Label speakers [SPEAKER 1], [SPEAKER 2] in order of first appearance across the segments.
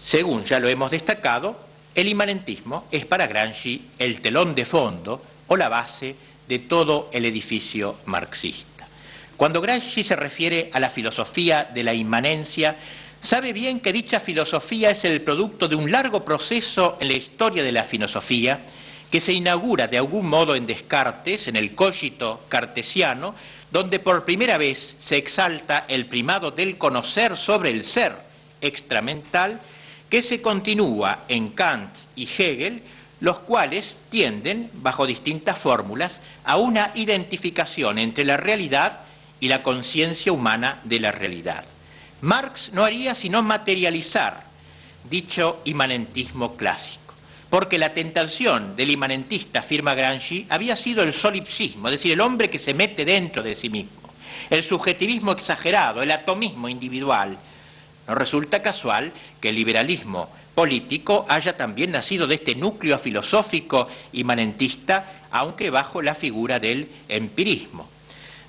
[SPEAKER 1] Según ya lo hemos destacado, el inmanentismo es para Gramsci el telón de fondo o la base de todo el edificio marxista. Cuando Gramsci se refiere a la filosofía de la inmanencia, sabe bien que dicha filosofía es el producto de un largo proceso en la historia de la filosofía que se inaugura de algún modo en Descartes, en el cogito cartesiano, donde por primera vez se exalta el primado del conocer sobre el ser extramental, que se continúa en Kant y Hegel, los cuales tienden, bajo distintas fórmulas, a una identificación entre la realidad y la conciencia humana de la realidad. Marx no haría sino materializar dicho inmanentismo clásico, porque la tentación del inmanentista, afirma Gramsci, había sido el solipsismo, es decir, el hombre que se mete dentro de sí mismo, el subjetivismo exagerado, el atomismo individual. No resulta casual que el liberalismo político haya también nacido de este núcleo filosófico inmanentista, aunque bajo la figura del empirismo.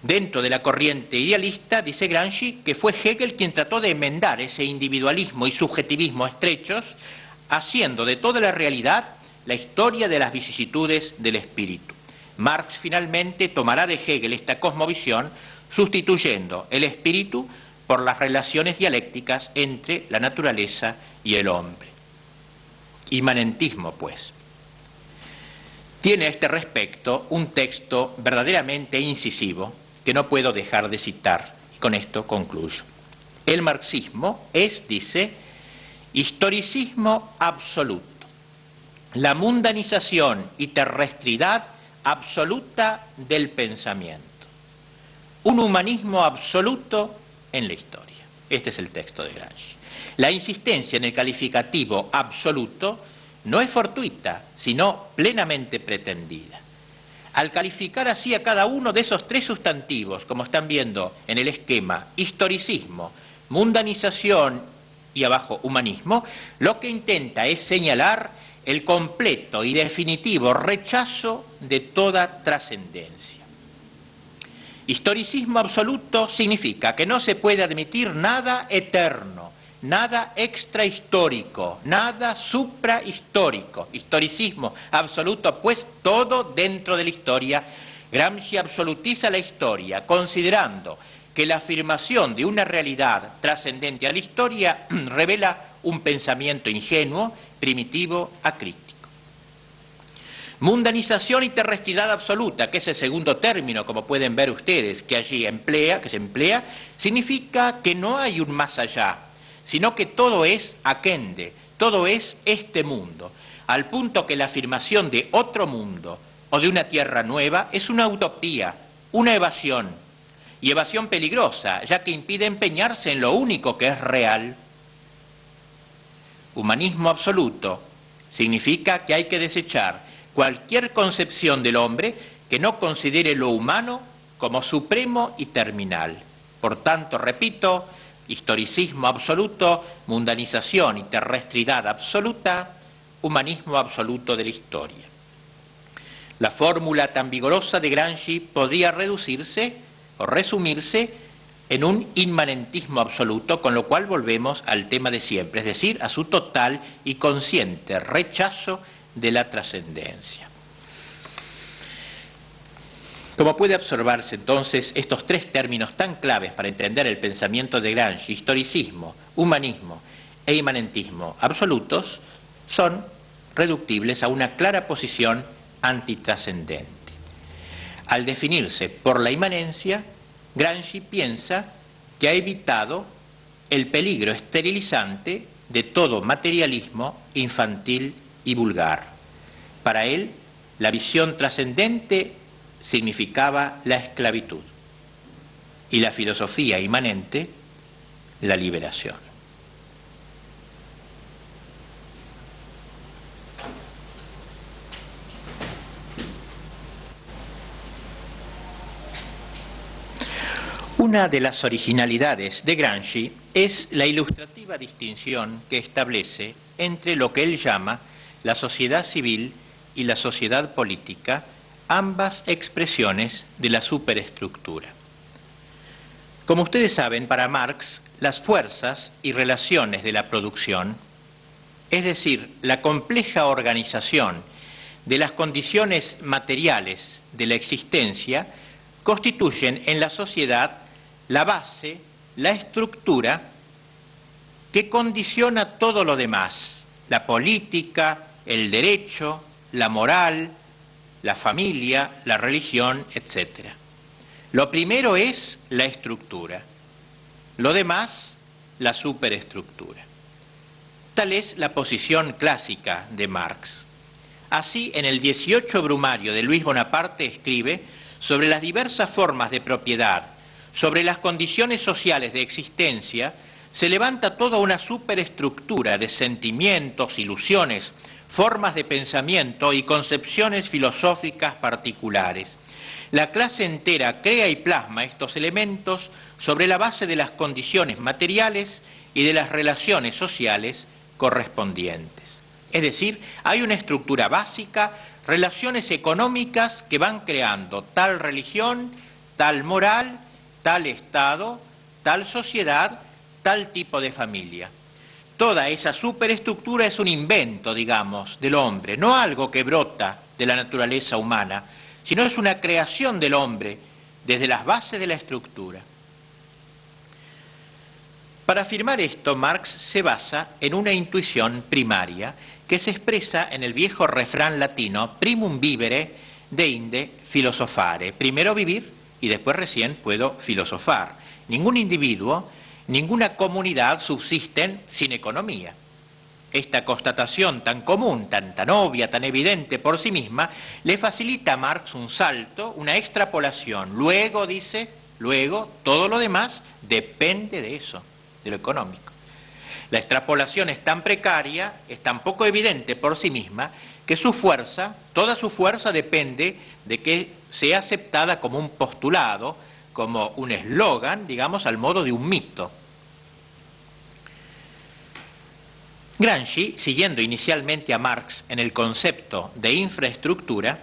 [SPEAKER 1] Dentro de la corriente idealista, dice Gramsci, que fue Hegel quien trató de enmendar ese individualismo y subjetivismo estrechos, haciendo de toda la realidad la historia de las vicisitudes del espíritu. Marx finalmente tomará de Hegel esta cosmovisión, sustituyendo el espíritu por las relaciones dialécticas entre la naturaleza y el hombre. Inmanentismo, pues. Tiene a este respecto un texto verdaderamente incisivo que no puedo dejar de citar, y con esto concluyo. El marxismo es, dice, historicismo absoluto, la mundanización y terrestridad absoluta del pensamiento, un humanismo absoluto en la historia. Este es el texto de Gramsci. La insistencia en el calificativo absoluto no es fortuita, sino plenamente pretendida. Al calificar así a cada uno de esos tres sustantivos, como están viendo en el esquema, historicismo, mundanización y abajo humanismo, lo que intenta es señalar el completo y definitivo rechazo de toda trascendencia. Historicismo absoluto significa que no se puede admitir nada eterno, nada extrahistórico, nada suprahistórico. Historicismo absoluto, pues todo dentro de la historia. Gramsci absolutiza la historia, considerando que la afirmación de una realidad trascendente a la historia revela un pensamiento ingenuo, primitivo, acrítico. Mundanización y terrestridad absoluta, que es el segundo término, como pueden ver ustedes, que allí se emplea, significa que no hay un más allá, sino que todo es aquende, todo es este mundo, al punto que la afirmación de otro mundo o de una tierra nueva es una utopía, una evasión, y evasión peligrosa, ya que impide empeñarse en lo único que es real. Humanismo absoluto significa que hay que desechar cualquier concepción del hombre que no considere lo humano como supremo y terminal. Por tanto, repito, historicismo absoluto, mundanización y terrestridad absoluta, humanismo absoluto de la historia. La fórmula tan vigorosa de Gramsci podría reducirse o resumirse en un inmanentismo absoluto, con lo cual volvemos al tema de siempre, es decir, a su total y consciente rechazo de la trascendencia. Como puede observarse entonces, estos tres términos tan claves para entender el pensamiento de Gramsci, historicismo, humanismo e inmanentismo absolutos, son reductibles a una clara posición antitrascendente. Al definirse por la inmanencia, Gramsci piensa que ha evitado el peligro esterilizante de todo materialismo infantil y vulgar. Para él, la visión trascendente significaba la esclavitud y la filosofía inmanente, la liberación. Una de las originalidades de Gramsci es la ilustrativa distinción que establece entre lo que él llama la sociedad civil y la sociedad política, ambas expresiones de la superestructura. Como ustedes saben, para Marx, las fuerzas y relaciones de la producción es decir, la compleja organización de las condiciones materiales de la existencia, constituyen en la sociedad la base, la estructura que condiciona todo lo demás, la política, el derecho, la moral, la familia, la religión, etc. Lo primero es la estructura, lo demás, la superestructura. Tal es la posición clásica de Marx. Así, en el 18 Brumario de Luis Bonaparte escribe sobre las diversas formas de propiedad, sobre las condiciones sociales de existencia, se levanta toda una superestructura de sentimientos, ilusiones, formas de pensamiento y concepciones filosóficas particulares. La clase entera crea y plasma estos elementos sobre la base de las condiciones materiales y de las relaciones sociales correspondientes. Es decir, hay una estructura básica, relaciones económicas que van creando tal religión, tal moral, tal Estado, tal sociedad, tal tipo de familia. Toda esa superestructura es un invento, digamos, del hombre, no algo que brota de la naturaleza humana, sino es una creación del hombre desde las bases de la estructura. Para afirmar esto, Marx se basa en una intuición primaria que se expresa en el viejo refrán latino primum vivere deinde philosophare. Primero vivir y después recién puedo filosofar. Ningún individuo, ninguna comunidad subsisten sin economía. Esta constatación tan común, tan obvia, tan evidente por sí misma, le facilita a Marx un salto, una extrapolación. Luego, dice, todo lo demás depende de eso, de lo económico. La extrapolación es tan precaria, es tan poco evidente por sí misma, que su fuerza, toda su fuerza depende de que sea aceptada como un postulado, como un eslogan, digamos, al modo de un mito. Gramsci, siguiendo inicialmente a Marx en el concepto de infraestructura,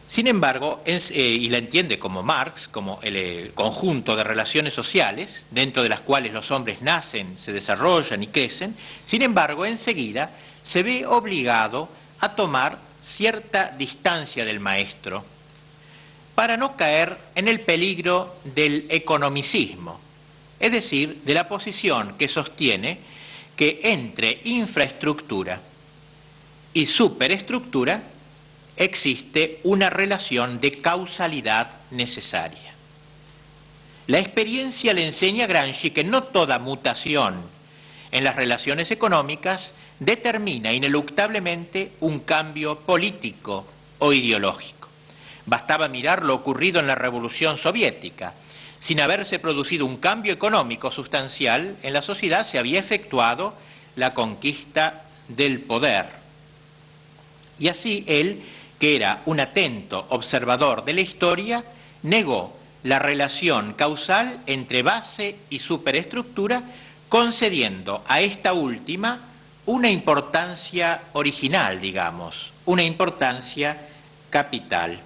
[SPEAKER 1] sin embargo, y la entiende como Marx, como el conjunto de relaciones sociales, dentro de las cuales los hombres nacen, se desarrollan y crecen, sin embargo, enseguida se ve obligado a tomar cierta distancia del maestro, para no caer en el peligro del economicismo, es decir, de la posición que sostiene que entre infraestructura y superestructura existe una relación de causalidad necesaria. La experiencia le enseña a Gramsci que no toda mutación en las relaciones económicas determina ineluctablemente un cambio político o ideológico. Bastaba mirar lo ocurrido en la Revolución Soviética. Sin haberse producido un cambio económico sustancial, en la sociedad se había efectuado la conquista del poder. Y así él, que era un atento observador de la historia, negó la relación causal entre base y superestructura, concediendo a esta última una importancia original, digamos, una importancia capital.